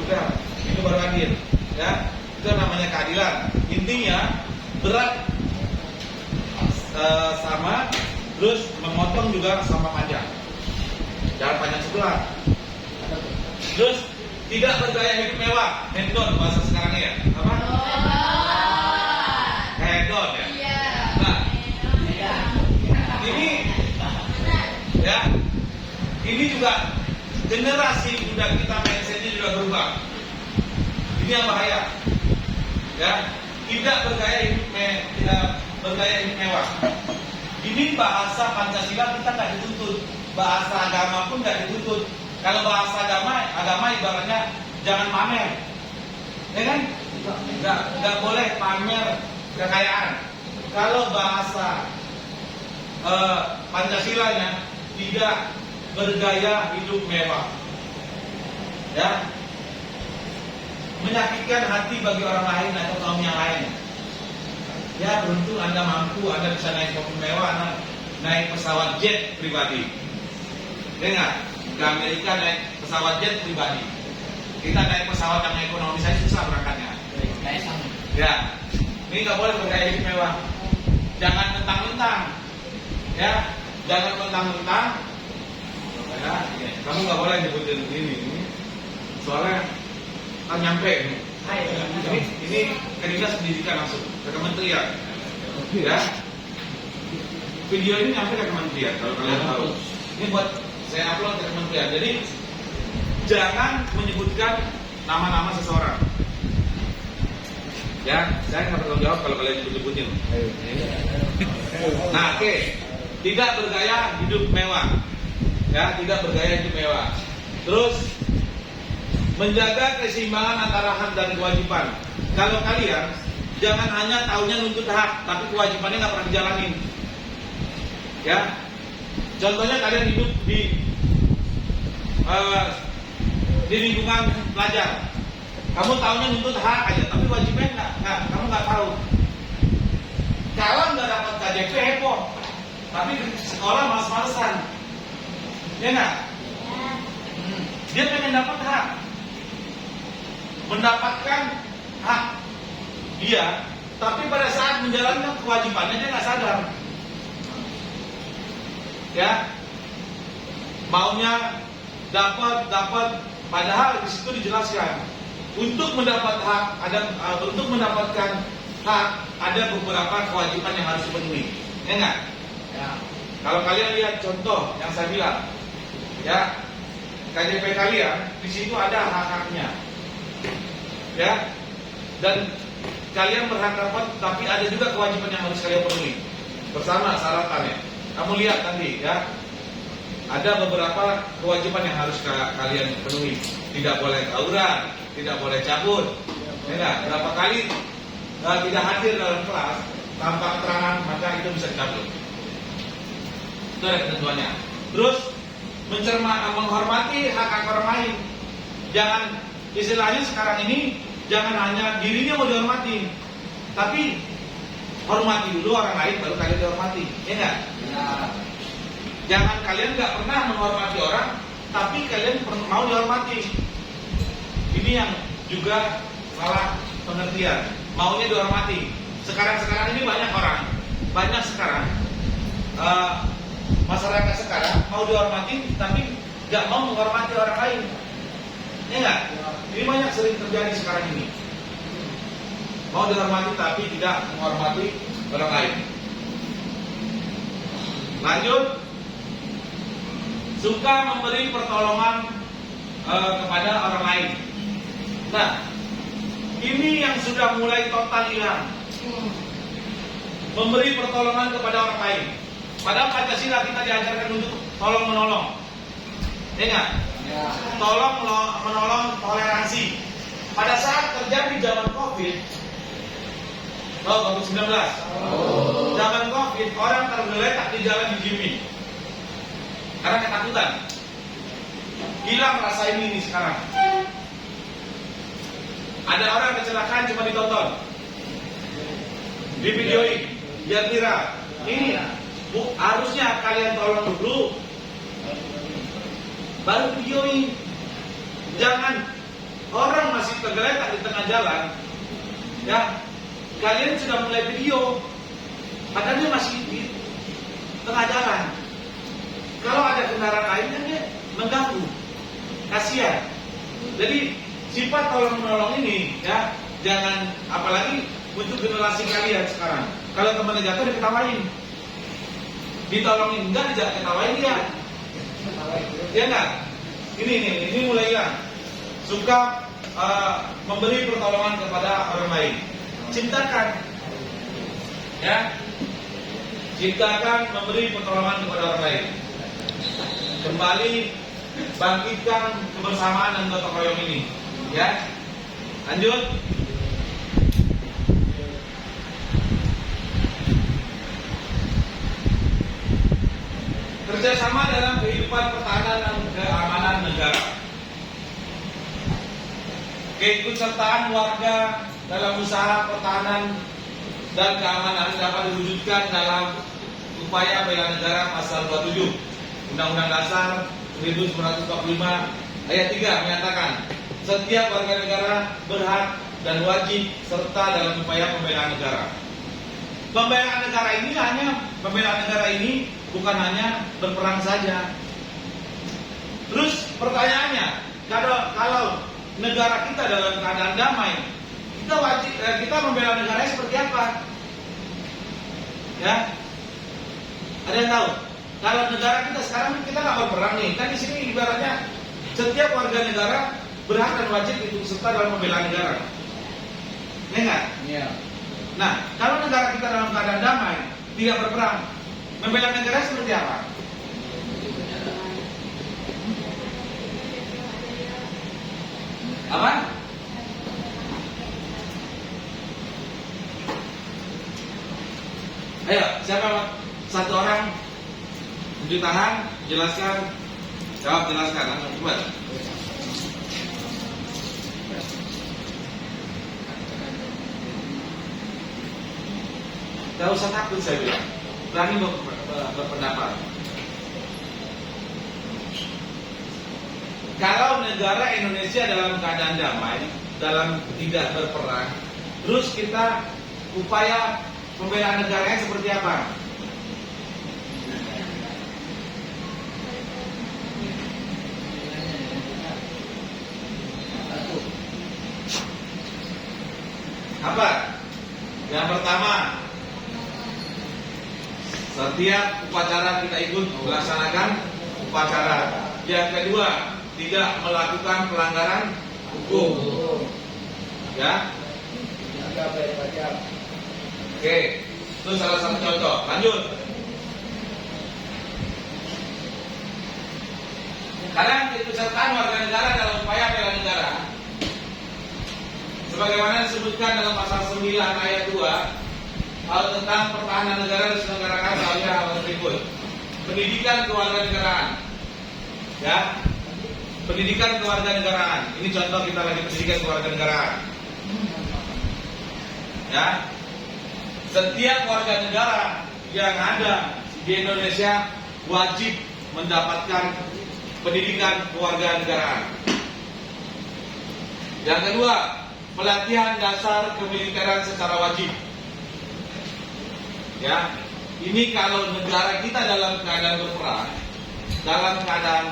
gram. Itu baru adil. Ya, itu namanya keadilan. Intinya berat sama, terus memotong juga sama panjang. Jangan panjang sebelah. Terus tidak bergaya hidup mewah, hedon bahasa sekarang ya. Apa? Hedon ya. Nah, ini ya, ini juga generasi muda kita mindsetnya juga berubah. Ini yang bahaya. Ya, tidak bergaya hidup mewah. Ini bahasa Pancasila kita nggak dituntut, bahasa agama pun nggak dituntut. Kalau bahasa agama ibaratnya jangan pamer, ya kan? Nggak boleh pamer kekayaan. Kalau bahasa Pancasilanya tidak bergaya hidup mewah, ya, menyakitkan hati bagi orang lain atau kaum yang lain. Ya, beruntung Anda mampu, Anda bisa naik mobil mewah, Anda naik pesawat jet pribadi. Dengar, ke Amerika naik pesawat jet pribadi. Kita naik pesawat yang ekonomi, saya susah berangkatnya. Ya, ini nggak boleh bergaya hidup mewah. Jangan mentang-mentang, ya, jangan mentang-mentang. Ya, kamu nggak boleh nyebutin ini. Soalnya kan nyampe ini. Ini ke dinas pendidikan langsung ke kementerian. Ya, video ini nyampe ke kementerian kalau kalian tahu. Ini buat saya upload ke kementerian. Jadi jangan menyebutkan nama-nama seseorang. Ya, saya nggak bertanggung jawab kalau kalian nyebut-nyebutin. Nah, oke. Tidak bergaya hidup mewah. Ya, tidak bergaya hidup mewah. Terus menjaga keseimbangan antara hak dan kewajiban. Kalau kalian jangan hanya taunya nuntut hak, tapi kewajibannya nggak pernah dijalanin. Ya, contohnya kalian hidup di lingkungan pelajar. Kamu taunya nuntut hak aja, tapi kewajibannya kamu nggak tahu. Kalau nggak dapat KJP heboh, tapi di sekolah males-malesan, ya nggak? Dia pengen dapat hak. Mendapatkan hak dia, tapi pada saat menjalankan kewajibannya dia nggak sadar. Ya, maunya dapat, padahal di situ dijelaskan untuk mendapat hak untuk mendapatkan hak ada beberapa kewajiban yang harus dipenuhi, ya nggak? Ya. Kalau kalian lihat contoh yang saya bilang, ya, KJP kalian di situ ada hak-haknya. Ya, dan kalian berhak dapat, tapi ada juga kewajiban yang harus kalian penuhi bersama syaratannya. Kamu lihat nanti, ya, ada beberapa kewajiban yang harus kalian penuhi. Tidak boleh tawuran, tidak boleh cabut. Ya, berapa kali tidak hadir dalam kelas tanpa keterangan, maka itu bisa dicabut. Itu ada ketentuannya. Terus menghormati hak orang lain. Jangan, istilahnya sekarang ini, jangan hanya dirinya mau dihormati, tapi hormati dulu orang lain baru kalian dihormati, ya enggak? Ya. Jangan kalian nggak pernah menghormati orang, tapi kalian mau dihormati. Ini yang juga salah pengertian. Maunya dihormati. Sekarang ini banyak sekarang masyarakat sekarang mau dihormati, tapi nggak mau menghormati orang lain. Ya enggak? Ini banyak sering terjadi sekarang ini. Mau dihormati tapi tidak menghormati orang lain. Lanjut. Suka memberi pertolongan kepada orang lain. Nah, ini yang sudah mulai total hilang. Memberi pertolongan kepada orang lain. Padahal Pancasila kita diajarkan untuk tolong menolong. Ya enggak? Ya. Tolong menolong, toleransi. Pada saat terjadi zaman COVID, COVID-19, zaman COVID, orang tergeletak di jalan di Jimmy karena ketakutan. Hilang rasa ini sekarang. Ada orang kecelakaan cuma ditonton, di videoin, biar viral. Ini harusnya kalian tolong dulu, baru videoin. Jangan orang masih tergeletak di tengah jalan, ya, kalian sudah mulai video, padahal dia masih di tengah jalan. Kalau ada kendaraan lain kan dia mengganggu, kasihan. Jadi sifat tolong menolong ini, ya, jangan, apalagi untuk generasi kalian sekarang. Kalau temannya jatuh diketawain, ditolongin enggak, tidak ketawain dia. Ya enggak? Ini mulai hilang. Suka memberi pertolongan kepada orang lain. Ciptakan, ya, ciptakan memberi pertolongan kepada orang lain. Kembali bangkitkan kebersamaan dan gotong royong ini, ya. Lanjut. Kerjasama dalam kehidupan pertahanan dan keamanan negara. Keikutsertaan warga dalam usaha pertahanan dan keamanan dapat diwujudkan dalam upaya bela negara pasal 27 Undang-Undang Dasar 1945 ayat 3 menyatakan setiap warga negara berhak dan wajib serta dalam upaya pembelaan negara. Pembelaan negara ini bukan hanya berperang saja. Terus pertanyaannya, kalau negara kita dalam keadaan damai, kita membela negara seperti apa? Ya, ada yang tahu? Kalau negara kita sekarang kita nggak berperang nih, kan di sini ibaratnya setiap warga negara berhak dan wajib ikut serta dalam membela negara. Ya nggak? Iya. Nah, kalau negara kita dalam keadaan damai, tidak berperang, membela negara seperti apa? Apa? Ayo, siapa satu orang tunjuk tangan, jelaskan, jawab, jelaskan, coba. Gak usah takut, saya bilang, berani berpendapat. Kalau negara Indonesia dalam keadaan damai, dalam tidak berperang, terus kita upaya pembelaan negaranya seperti apa? Apa? Yang pertama, setiap upacara kita ikut melaksanakan upacara. Yang kedua, tidak melakukan pelanggaran hukum. Ya. Oke, itu salah satu contoh. Lanjut. Kalian ikutsertaan warga negara dalam upaya bela negara. Sebagaimana disebutkan dalam pasal 9 ayat 2, hal tentang pertahanan negara diselenggarakan melalui hal berikut: pendidikan kewarganegaraan, ya, pendidikan kewarganegaraan. Ini contoh kita lagi pendidikan kewarganegaraan, ya. Setiap warga negara yang ada di Indonesia wajib mendapatkan pendidikan kewarganegaraan. Yang kedua, pelatihan dasar kemiliteran secara wajib. Ya, ini kalau negara kita dalam keadaan berperang, dalam keadaan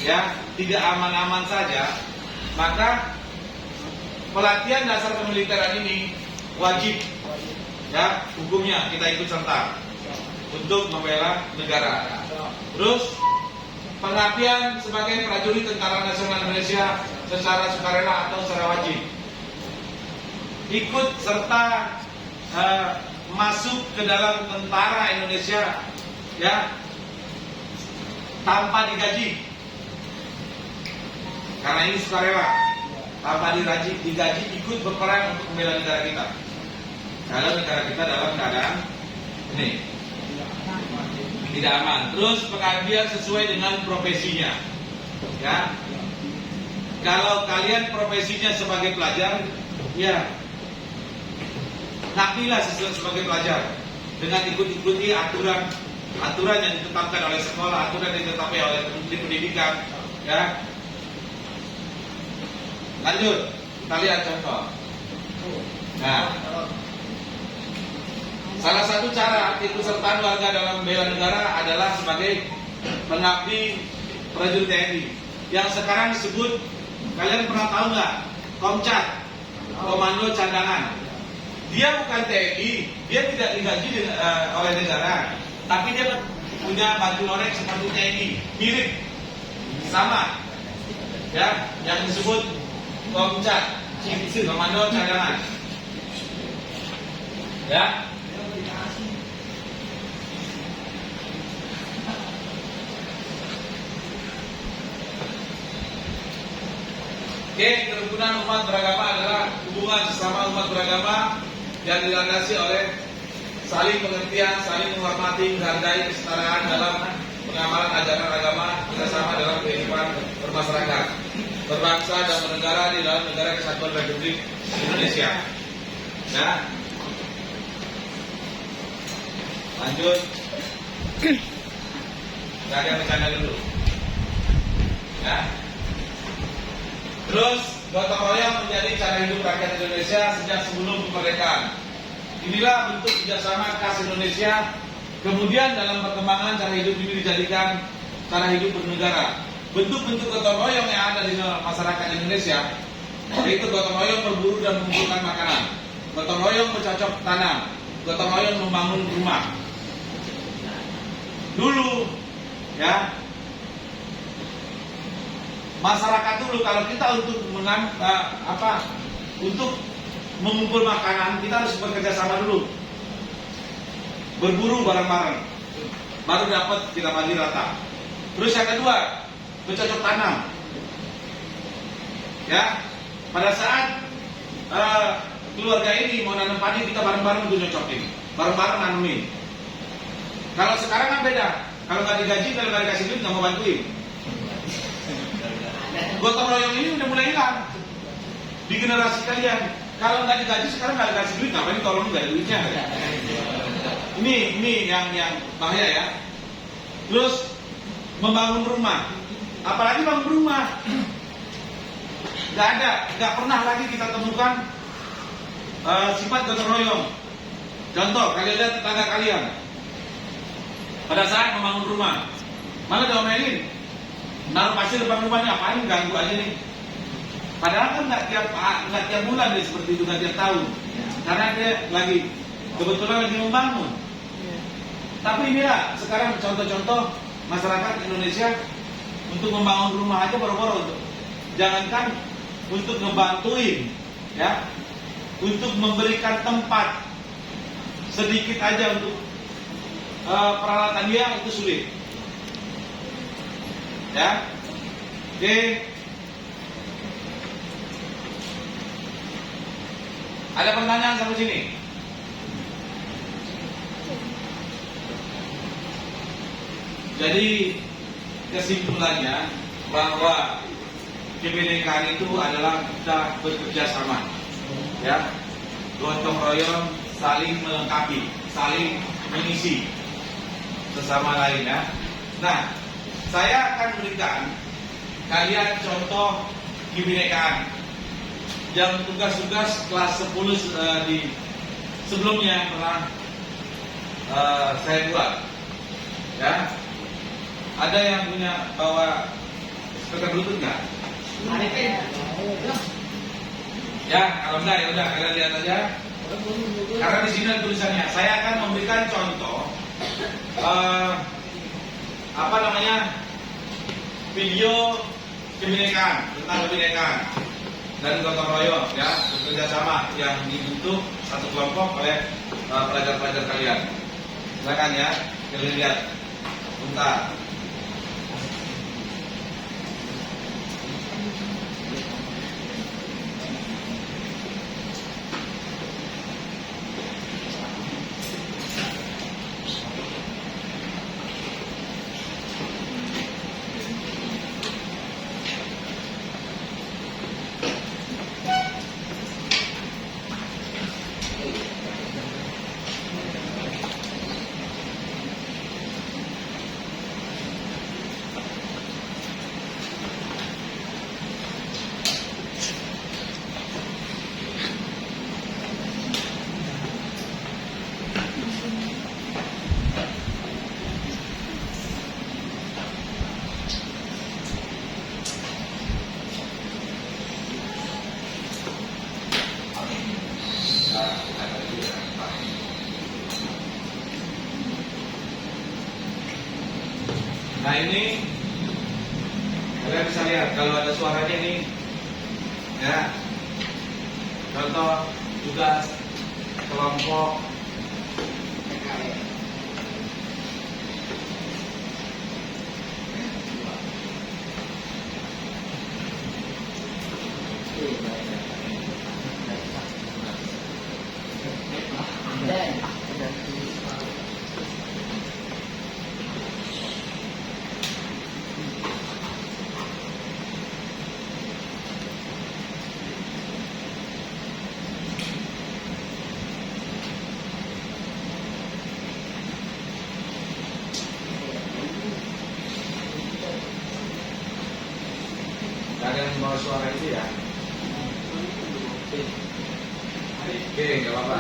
ya tidak aman-aman saja, maka pelatihan dasar kemiliteran ini wajib. Ya, hukumnya kita ikut serta untuk membela negara. Terus pengabdian sebagai prajurit Tentara Nasional Indonesia secara sukarela atau secara wajib. Ikut serta masuk ke dalam tentara Indonesia, ya, tanpa digaji. Karena ini sukarela, tanpa digaji ikut berperang untuk membela negara kita. Kalau negara kita dalam keadaan ini tidak aman. Terus pengabdian sesuai dengan profesinya, ya. Kalau kalian profesinya sebagai pelajar, ya, ngabdilah sebagai pelajar dengan ikuti aturan yang ditetapkan oleh sekolah, aturan yang ditetapkan oleh Menteri Pendidikan, ya. Lanjut, kita lihat contoh. Nah, salah satu cara ikutsertaan warga dalam membela negara adalah sebagai pengabdi prajurit TNI yang sekarang disebut, kalian pernah tahu nggak, Komcat, Komando Cadangan. Dia bukan TNI, dia tidak digaji oleh negara, tapi dia punya baju loreng seperti TNI, mirip, sama, ya, yang disebut Komcat, Komando Cadangan. Ya. Oke, kerukunan umat beragama adalah hubungan sesama umat beragama yang dilandasi oleh saling pengertian, saling menghormati, menghargai kesetaraan dalam pengamalan ajaran agama, kerjasama dalam kehidupan bermasyarakat, berbangsa dan bernegara di dalam negara kesatuan Republik Indonesia. Ya. Lanjut. Gak ada yang bercanda dulu. Ya. Terus, gotong royong menjadi cara hidup rakyat Indonesia sejak sebelum kemerdekaan. Inilah bentuk kerjasama khas Indonesia. Kemudian dalam perkembangan cara hidup ini dijadikan cara hidup bernegara. Bentuk-bentuk gotong royong yang ada di masyarakat Indonesia, yaitu gotong royong berburu dan mengumpulkan makanan, gotong royong bercocok tanam, gotong royong membangun rumah. Dulu, ya, masyarakat dulu kalau kita untuk untuk mengumpul makanan, kita harus bekerja sama dulu, berburu bareng-bareng, baru dapat kita bagi rata. Terus yang kedua, bercocok tanam. Ya, pada saat keluarga ini mau nanam padi, kita bareng-bareng untuk nyocokin, bareng-bareng nanemin. Kalau sekarang kan beda, kalau nggak digaji, kalau nggak dikasih duit nggak mau bantuin. Gotong royong ini udah mulai hilang di generasi kalian. Kalau nggak digaji sekarang nggak dikasih duit, ngapain tolong nggak ada duitnya? Ini yang bahaya ya. Terus membangun rumah, apalagi bangun rumah, nggak pernah lagi kita temukan sifat gotong royong. Contoh, kalian lihat tetangga kalian pada saat membangun rumah, malah diomelin, naruh pasir depan rumahnya, apain, ganggu aja nih. Padahal kan nggak tiap bulan deh seperti itu, nggak tiap tahun, karena dia lagi kebetulan lagi membangun. Tapi inilah sekarang contoh-contoh masyarakat Indonesia untuk membangun rumah aja boro-boro, jangankan untuk ngebantuin, ya, untuk memberikan tempat sedikit aja untuk peralatan dia itu sulit. Ya, oke. Ada pertanyaan sampai sini? Jadi kesimpulannya bahwa kebinekaan itu adalah kita bekerja sama, ya, gotong royong, saling melengkapi, saling mengisi sesama lain, ya. Nah, saya akan berikan kalian contoh kebinekaan yang tugas-tugas kelas 10 di sebelumnya pernah saya buat, ya. Ada yang punya bawa speaker Bluetooth nggak? Ya, kalau enggak ya udah kalian lihat aja. Karena di sini ada tulisannya. Saya akan memberikan contoh video kebinekaan, tentang kebinekaan dan gotong royong, ya, bekerja sama yang dibentuk satu kelompok oleh pelajar-pelajar kalian. Silakan ya, kalian lihat. Bentar. Nah ini kalian bisa lihat kalau ada suaranya ini Ya. Contoh tugas kelompok kalian bawa suara itu ya. Oke, nggak apa-apa.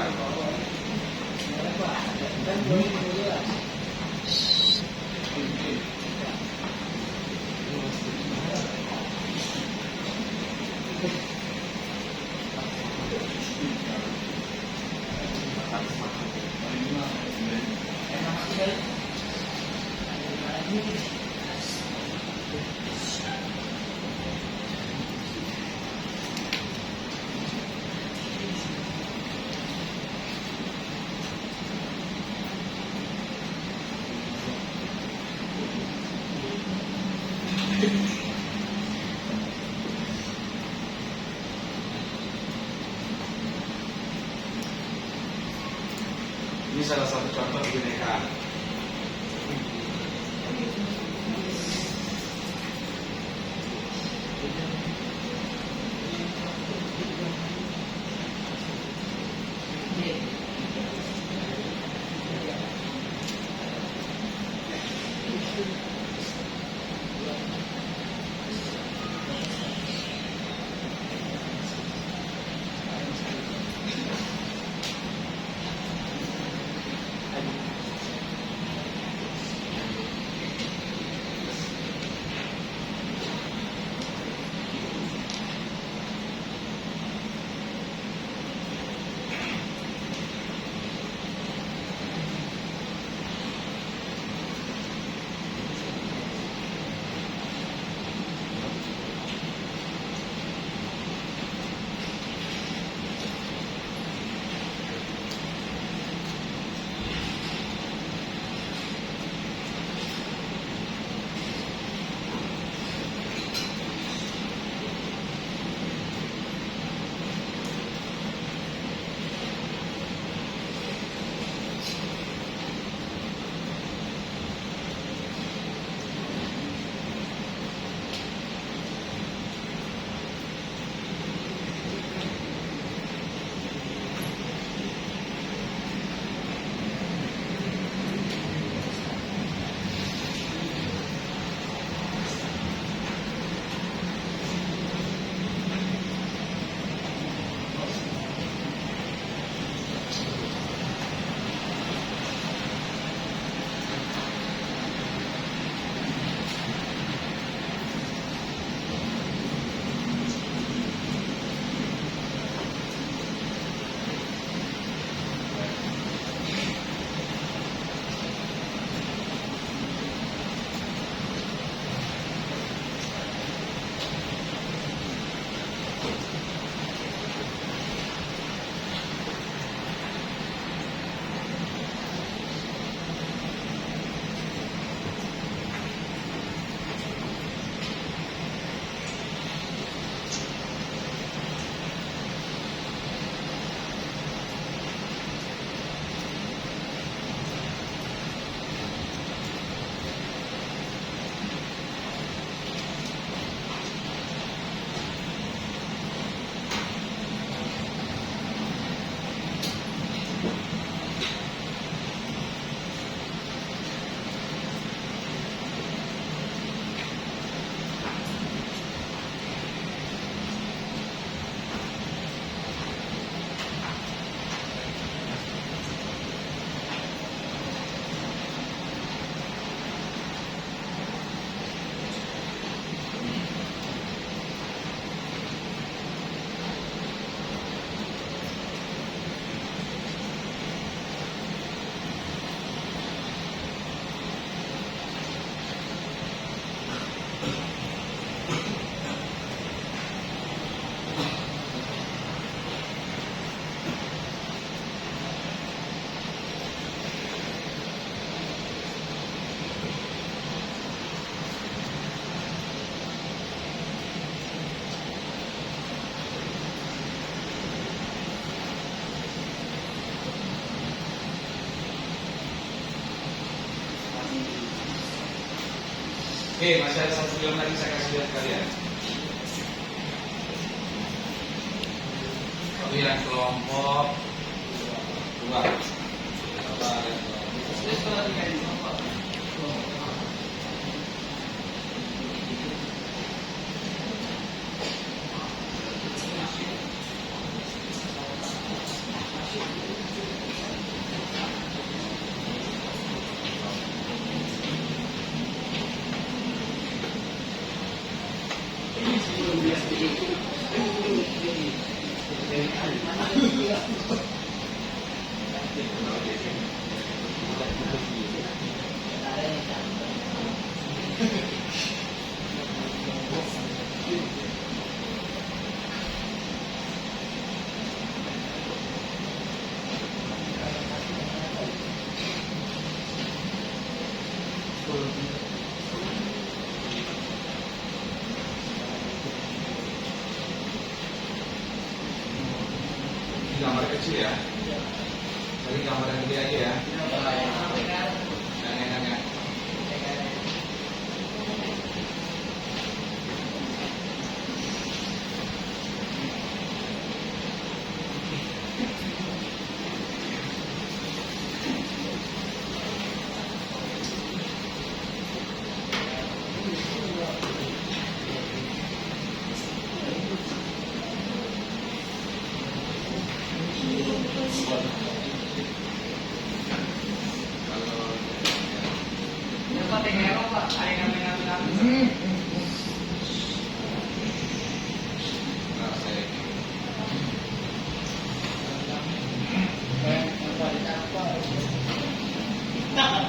Ini salah satu contoh kebinekaan. Oke, masih ada satu film lagi saya kasih lihat kalian. Itu yang kelompok 2. Ini gambar kecil ya. Jadi gambar yang gede aja ya. Jangan.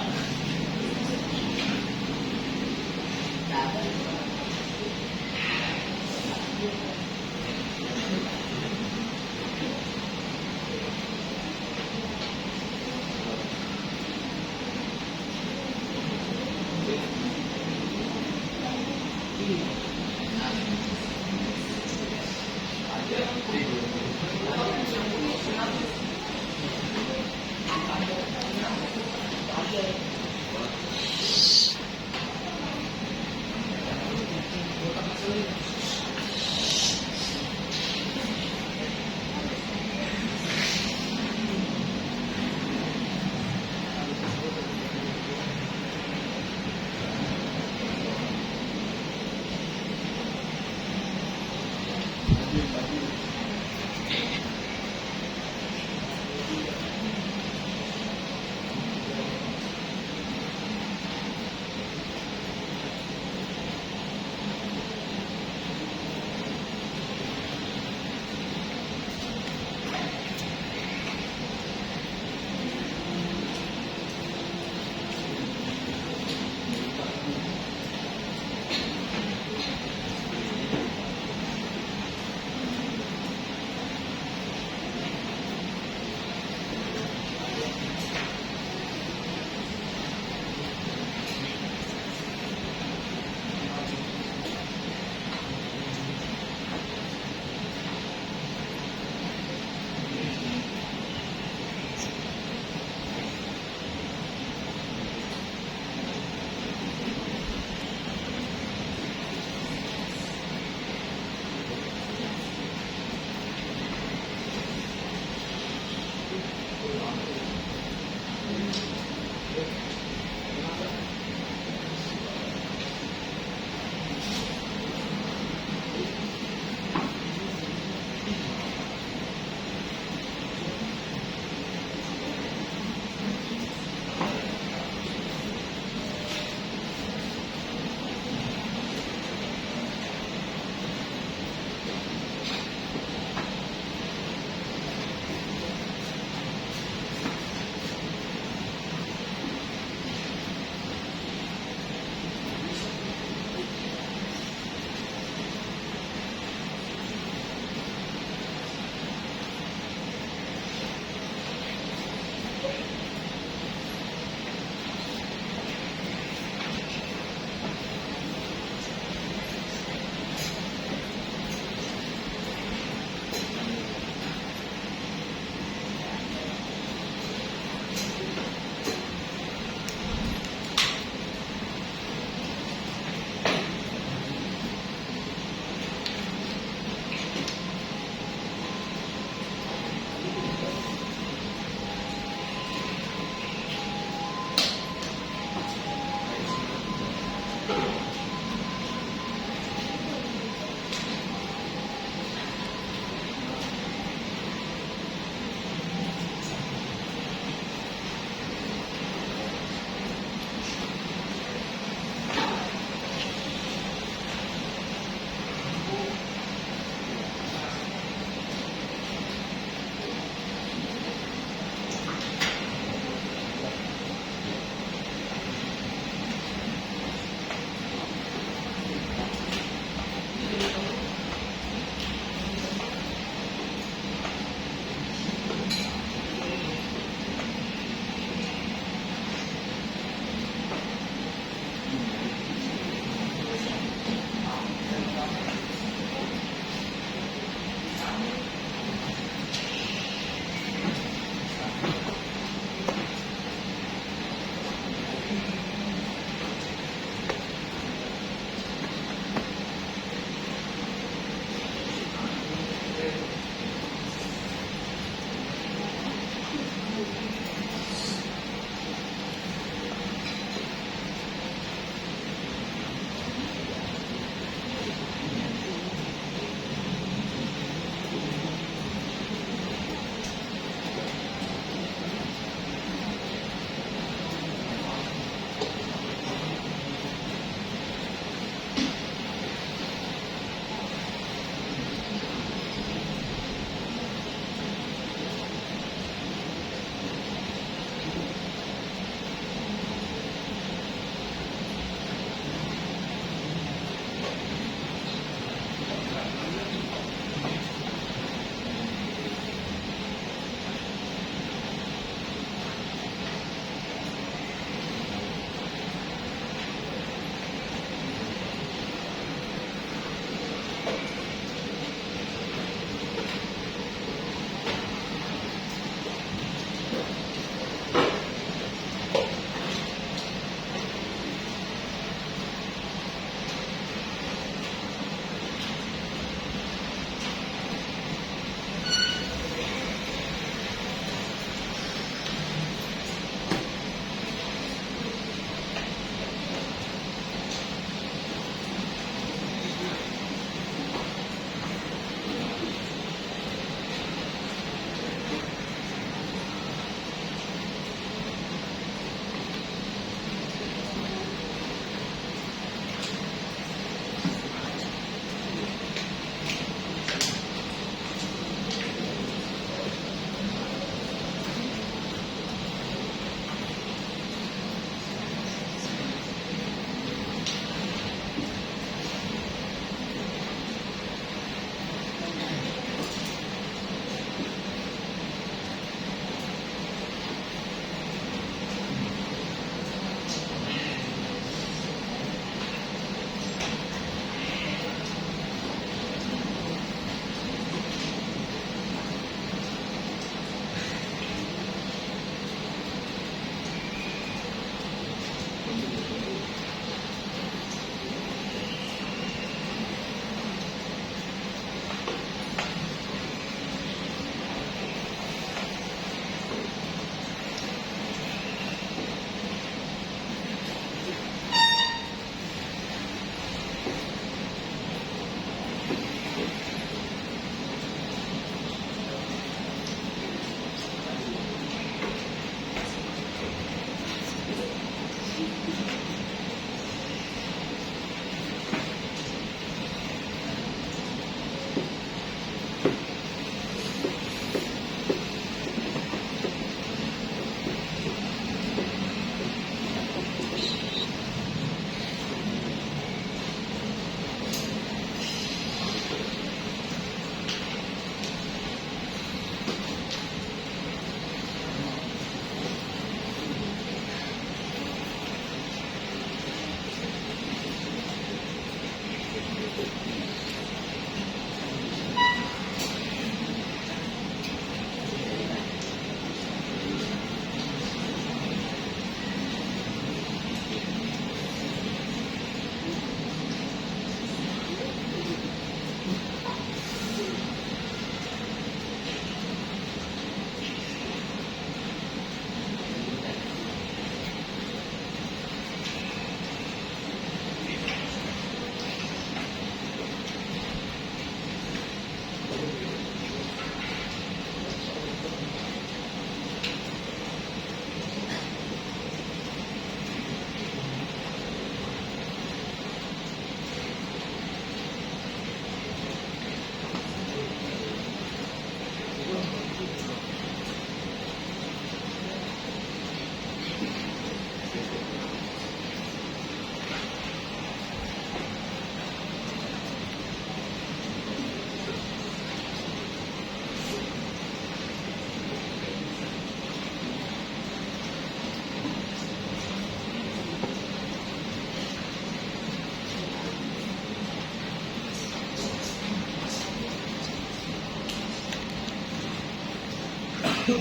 Apa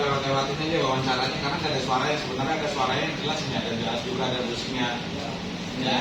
lewat-lewatin aja wawancaranya karena nggak ada suaranya, sebenarnya ada suaranya yang jelas ini, ada jelas juga ada musiknya ya.